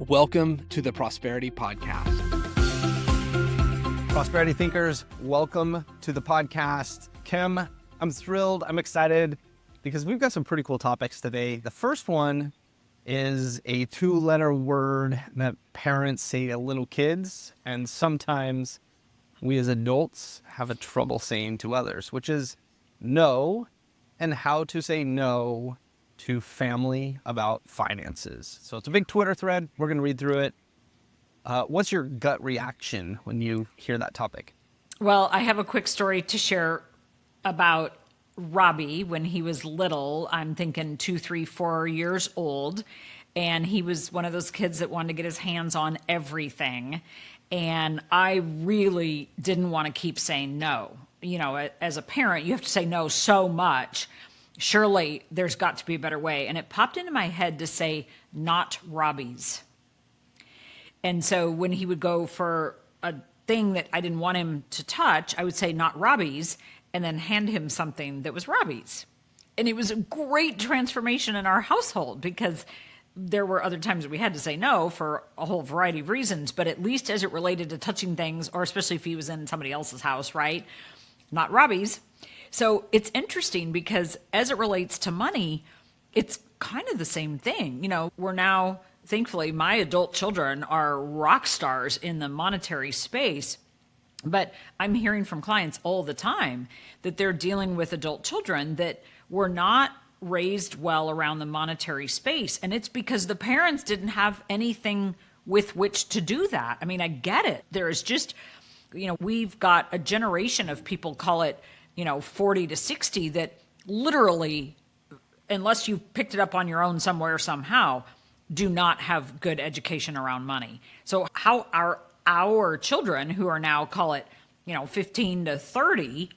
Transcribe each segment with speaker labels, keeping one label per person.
Speaker 1: Welcome to the Prosperity Podcast.
Speaker 2: Prosperity Thinkers, welcome to the podcast. Kim, I'm thrilled, I'm excited because we've got some pretty cool topics today. The first one is a two-letter word that parents say to little kids, and sometimes we as adults have a trouble saying to others, which is no, and how to say no to family about finances. So it's a big Twitter thread. We're going to read through it. What's your gut reaction when you hear that topic?
Speaker 3: Well, I have a quick story to share about Robbie when he was little. I'm thinking 2, 3, 4 years old. And he was one of those kids that wanted to get his hands on everything. And I really didn't want to keep saying no. You know, as a parent, you have to say no so much. Surely there's got to be a better way. And it popped into my head to say, not Robbie's. And so when he would go for a thing that I didn't want him to touch, I would say, not Robbie's, and then hand him something that was Robbie's. And it was a great transformation in our household because there were other times that we had to say no for a whole variety of reasons, but at least as it related to touching things, or especially if he was in somebody else's house, right? Not Robbie's. So it's interesting because as it relates to money, it's kind of the same thing. You know, we're now, thankfully, my adult children are rock stars in the monetary space. But I'm hearing from clients all the time that they're dealing with adult children that were not raised well around the monetary space. And it's because the parents didn't have anything with which to do that. I mean, I get it. There is just, you know, we've got a generation of people, call it, 40 to 60, that literally, unless you've picked it up on your own somewhere, somehow, do not have good education around money. So how are our children, who are now, call it, 15 to 30,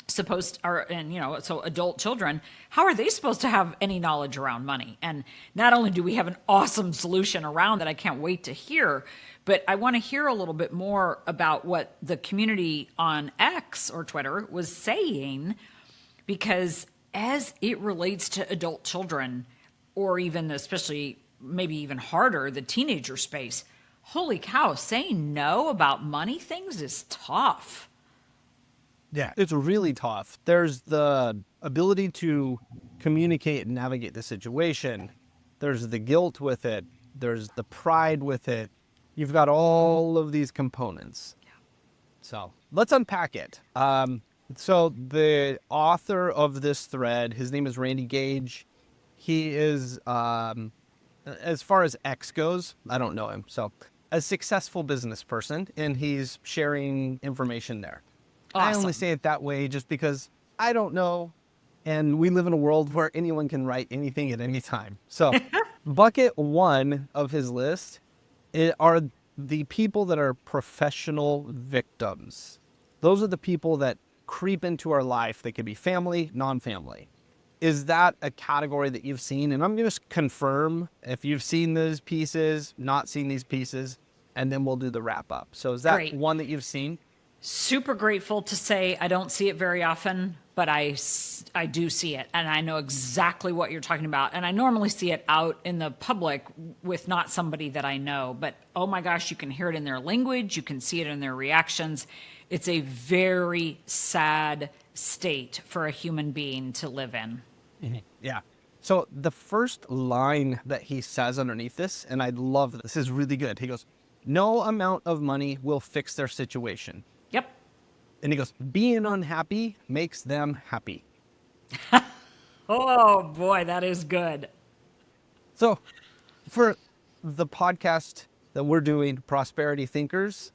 Speaker 3: so adult children, how are they supposed to have any knowledge around money? And not only do we have an awesome solution around that I can't wait to hear, but I want to hear a little bit more about what the community on X or Twitter was saying, because as it relates to adult children, or even especially maybe even harder, the teenager space, holy cow, saying no about money things is tough.
Speaker 2: Yeah, it's really tough. There's the ability to communicate and navigate the situation. There's the guilt with it. There's the pride with it. You've got all of these components. Yeah. So let's unpack it. So the author of this thread, his name is Randy Gage. He is, as far as X goes, I don't know him. So a successful business person, and he's sharing information there. Awesome. I only say it that way just because I don't know, and we live in a world where anyone can write anything at any time. So bucket one of his list are the people that are professional victims. Those are the people that creep into our life. They could be family, non-family. Is that a category that you've seen? And I'm going to confirm if you've seen those pieces, not seen these pieces, and then we'll do the wrap up. So is that one that you've seen?
Speaker 3: Super grateful to say I don't see it very often, but I do see it. And I know exactly what you're talking about. And I normally see it out in the public with not somebody that I know. But oh my gosh, you can hear it in their language. You can see it in their reactions. It's a very sad state for a human being to live in.
Speaker 2: Mm-hmm. Yeah. So the first line that he says underneath this, and I love this, is really good. He goes, no amount of money will fix their situation.
Speaker 3: Yep.
Speaker 2: And he goes, being unhappy makes them happy.
Speaker 3: Oh boy, that is good.
Speaker 2: So for the podcast that we're doing, Prosperity Thinkers,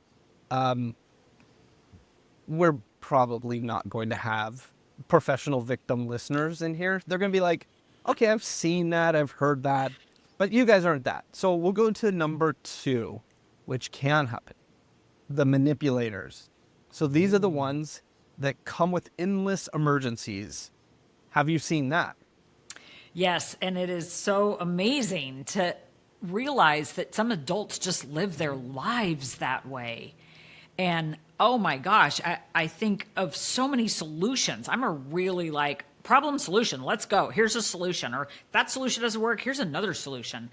Speaker 2: we're probably not going to have professional victim listeners in here. They're going to be like, okay, I've seen that, I've heard that, but you guys aren't that. So we'll go to number 2, which can happen. The manipulators. So these are the ones that come with endless emergencies. Have you seen that?
Speaker 3: Yes, and it is so amazing to realize that some adults just live their lives that way. And oh my gosh, I think of so many solutions. I'm a really problem solution. Let's go. Here's a solution. Or that solution doesn't work. Here's another solution.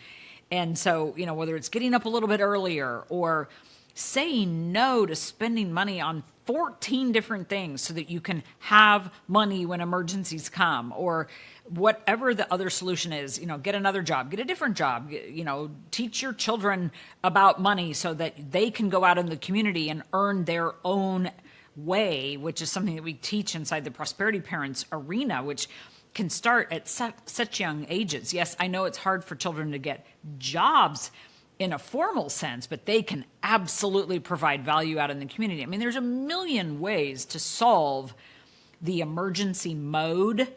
Speaker 3: And so, whether it's getting up a little bit earlier or saying no to spending money on 14 different things so that you can have money when emergencies come, or whatever the other solution is, get another job, get a different job, teach your children about money so that they can go out in the community and earn their own way, which is something that we teach inside the Prosperity Parents arena, which can start at such young ages. Yes, I know it's hard for children to get jobs in a formal sense, but they can absolutely provide value out in the community. I mean, there's a million ways to solve the emergency mode.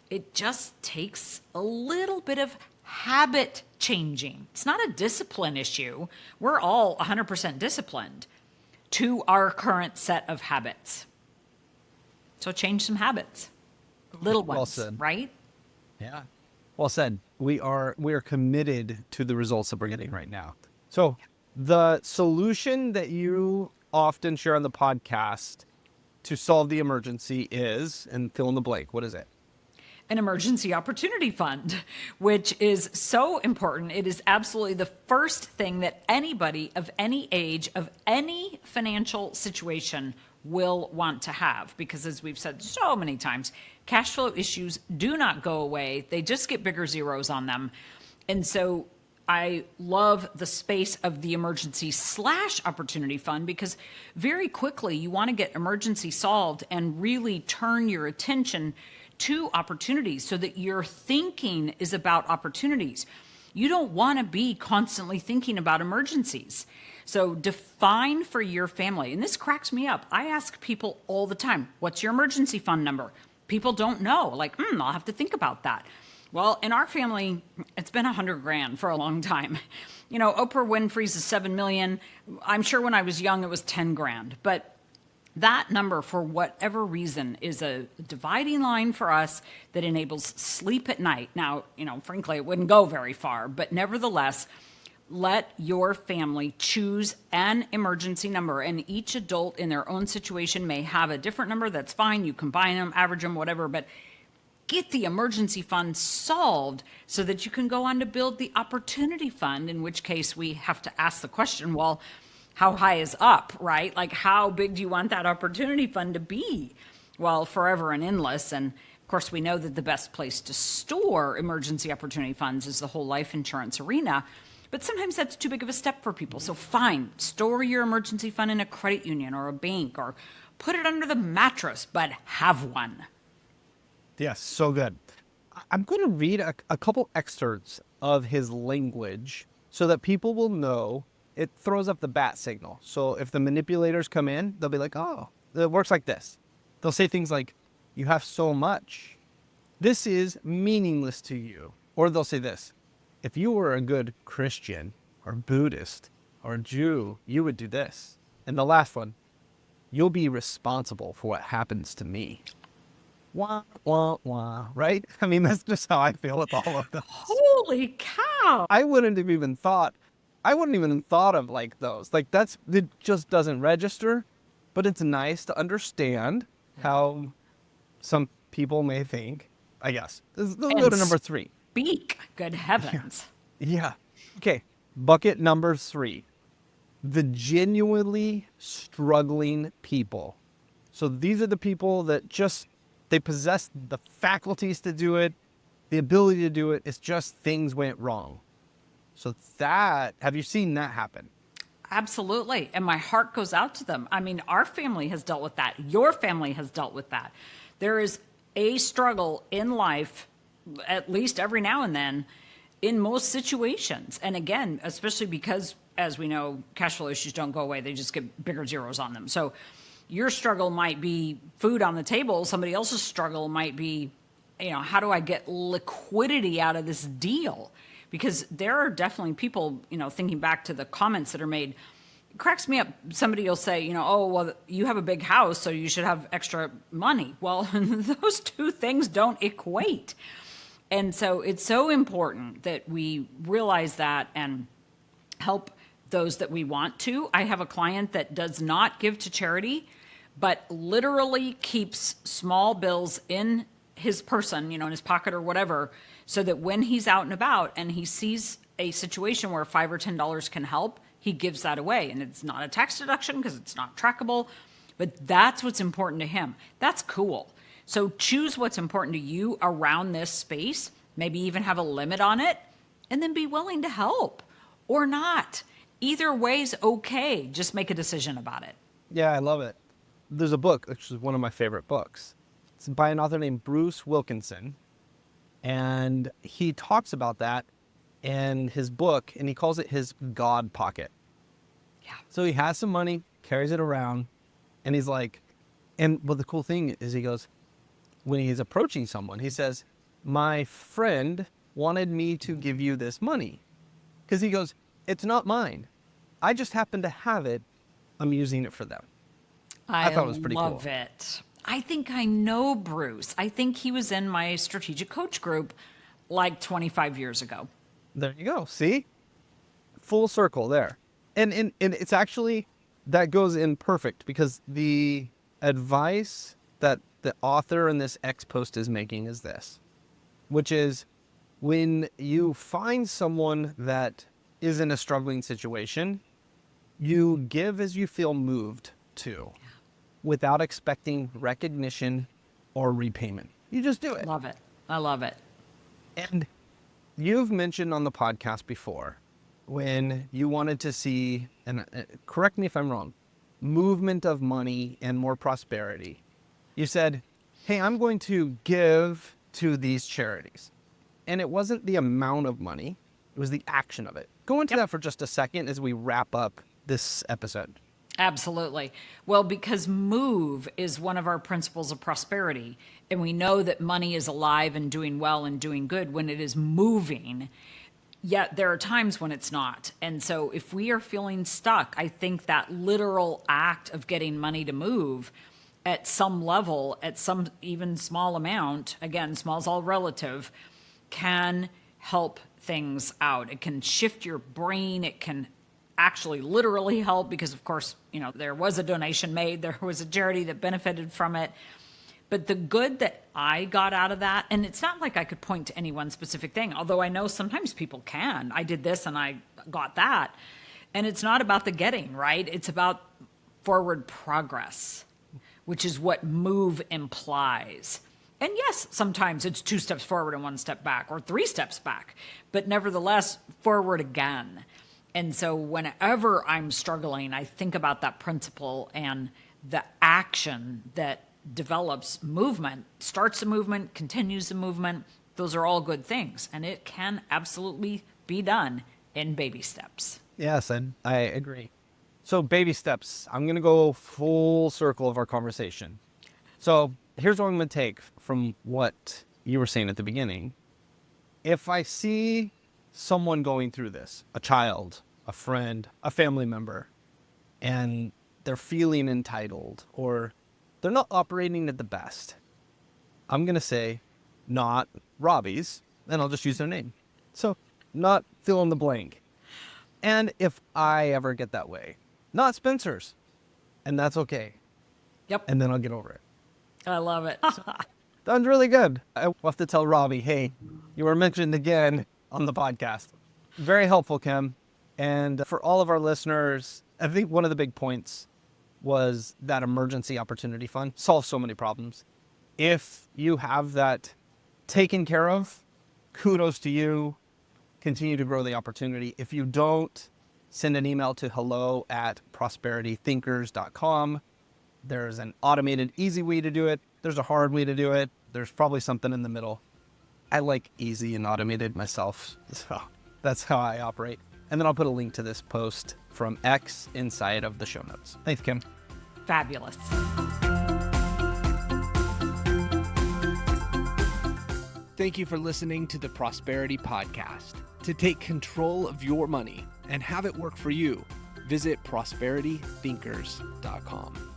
Speaker 3: It just takes a little bit of habit changing. It's not a discipline issue. We're all 100% disciplined to our current set of habits. So change some habits. Little ones,
Speaker 2: Well said.
Speaker 3: right?
Speaker 2: Yeah. Well said. We are committed to the results that we're getting right now. So the solution that you often share on the podcast to solve the emergency is, and fill in the blank, what is it?
Speaker 3: An emergency opportunity fund, which is so important. It is absolutely the first thing that anybody of any age, of any financial situation will want to have, because as we've said so many times, cash flow issues do not go away. They just get bigger zeros on them. And so I love the space of the emergency/opportunity fund, because very quickly you want to get emergency solved and really turn your attention to opportunities so that your thinking is about opportunities. You don't want to be constantly thinking about emergencies. So define for your family, and this cracks me up. I ask people all the time, what's your emergency fund number? People don't know, like, I'll have to think about that. Well, in our family, it's been $100,000 for a long time. Oprah Winfrey's is 7 million. I'm sure when I was young, it was 10 grand, but that number, for whatever reason, is a dividing line for us that enables sleep at night. Now, frankly, it wouldn't go very far, but nevertheless, let your family choose an emergency number, and each adult in their own situation may have a different number. That's fine. You combine them, average them, whatever, but get the emergency fund solved so that you can go on to build the opportunity fund, in which case we have to ask the question, well, how high is up, right? Like, how big do you want that opportunity fund to be? Well, forever and endless. And of course, we know that the best place to store emergency opportunity funds is the whole life insurance arena. But sometimes that's too big of a step for people. So fine, store your emergency fund in a credit union or a bank, or put it under the mattress, but have one.
Speaker 2: Yes, so good. I'm going to read a couple excerpts of his language so that people will know. It throws up the bat signal. So if the manipulators come in, they'll be like, oh, it works like this. They'll say things like, you have so much. This is meaningless to you. Or they'll say this, if you were a good Christian or Buddhist or Jew, you would do this. And the last one, you'll be responsible for what happens to me. Wah, wah, wah, right? I mean, that's just how I feel with all of those.
Speaker 3: Holy cow.
Speaker 2: I wouldn't have even thought of like those. Like it just doesn't register, but it's nice to understand how some people may think, I guess. Let's go to number 3.
Speaker 3: Speak, good heavens.
Speaker 2: Yeah. Okay. Bucket number 3. The genuinely struggling people. So these are the people that they possess the faculties to do it, the ability to do it. It's just things went wrong. So have you seen that happen?
Speaker 3: Absolutely. And my heart goes out to them. I mean, our family has dealt with that. Your family has dealt with that. There is a struggle in life, at least every now and then, in most situations. And again, especially because, as we know, cash flow issues don't go away. They just get bigger zeros on them. So your struggle might be food on the table. Somebody else's struggle might be, how do I get liquidity out of this deal? Because there are definitely people, thinking back to the comments that are made, it cracks me up. Somebody will say, oh, well, you have a big house, so you should have extra money. Well, those two things don't equate. And so it's so important that we realize that and help those that we want to. I have a client that does not give to charity, but literally keeps small bills in his person, in his pocket or whatever, so that when he's out and about and he sees a situation where $5 or $10 can help, he gives that away. And it's not a tax deduction because it's not trackable, but that's what's important to him. That's cool. So choose what's important to you around this space, maybe even have a limit on it, and then be willing to help or not. Either way's okay. Just make a decision about it.
Speaker 2: Yeah, I love it. There's a book, which is one of my favorite books. It's by an author named Bruce Wilkinson. And he talks about that in his book, and he calls it his God pocket.
Speaker 3: Yeah.
Speaker 2: So he has some money, carries it around, and he's like, but the cool thing is he goes, when he's approaching someone, he says, my friend wanted me to give you this money. Because he goes, it's not mine. I just happen to have it. I'm using it for them. I thought it was pretty cool.
Speaker 3: I love it. I think I know Bruce. I think he was in my strategic coach group like 25 years ago.
Speaker 2: There you go. See? Full circle there. And it's actually, that goes in perfect because the advice that the author in this X post is making is this, which is when you find someone that is in a struggling situation, you give as you feel moved to, without expecting recognition or repayment. You just do it.
Speaker 3: Love it. I love it.
Speaker 2: And you've mentioned on the podcast before when you wanted to see, and correct me if I'm wrong, movement of money and more prosperity. You said, hey, I'm going to give to these charities. And it wasn't the amount of money, it was the action of it. Go into that for just a second as we wrap up this episode.
Speaker 3: Absolutely. Well, because move is one of our principles of prosperity, and we know that money is alive and doing well and doing good when it is moving, yet there are times when it's not. And so if we are feeling stuck, I think that literal act of getting money to move at some level, at some even small amount, again, small's all relative, can help things out. It can shift your brain. It can actually literally help because, of course, there was a donation made. There was a charity that benefited from it. But the good that I got out of that, and it's not like I could point to any one specific thing, although I know sometimes people can. I did this and I got that. And it's not about the getting, right? It's about forward progress, which is what move implies. And yes, sometimes it's 2 steps forward and 1 step back, or 3 steps back, but nevertheless, forward again. And so whenever I'm struggling, I think about that principle and the action that develops movement, starts the movement, continues the movement. Those are all good things. And it can absolutely be done in baby steps.
Speaker 2: Yes, and I agree. So baby steps, I'm going to go full circle of our conversation. So here's what I'm going to take from what you were saying at the beginning. If I see someone going through this, a child, a friend, a family member, and they're feeling entitled or they're not operating at the best, I'm going to say not Robbie's, and I'll just use their name. So not fill in the blank. And if I ever get that way, not Spencer's, and that's okay.
Speaker 3: Yep.
Speaker 2: And then I'll get over it.
Speaker 3: I love it.
Speaker 2: Sounds really good. I'll have to tell Robbie, hey, you were mentioned again on the podcast. Very helpful, Kim. And for all of our listeners, I think one of the big points was that emergency opportunity fund solves so many problems. If you have that taken care of, kudos to you. Continue to grow the opportunity. If you don't, send an email to hello@prosperitythinkers.com. There's an automated, easy way to do it. There's a hard way to do it. There's probably something in the middle. I like easy and automated myself, so that's how I operate. And then I'll put a link to this post from X inside of the show notes. Thanks, Kim.
Speaker 3: Fabulous.
Speaker 1: Thank you for listening to the Prosperity Podcast. To take control of your money and have it work for you, visit prosperitythinkers.com.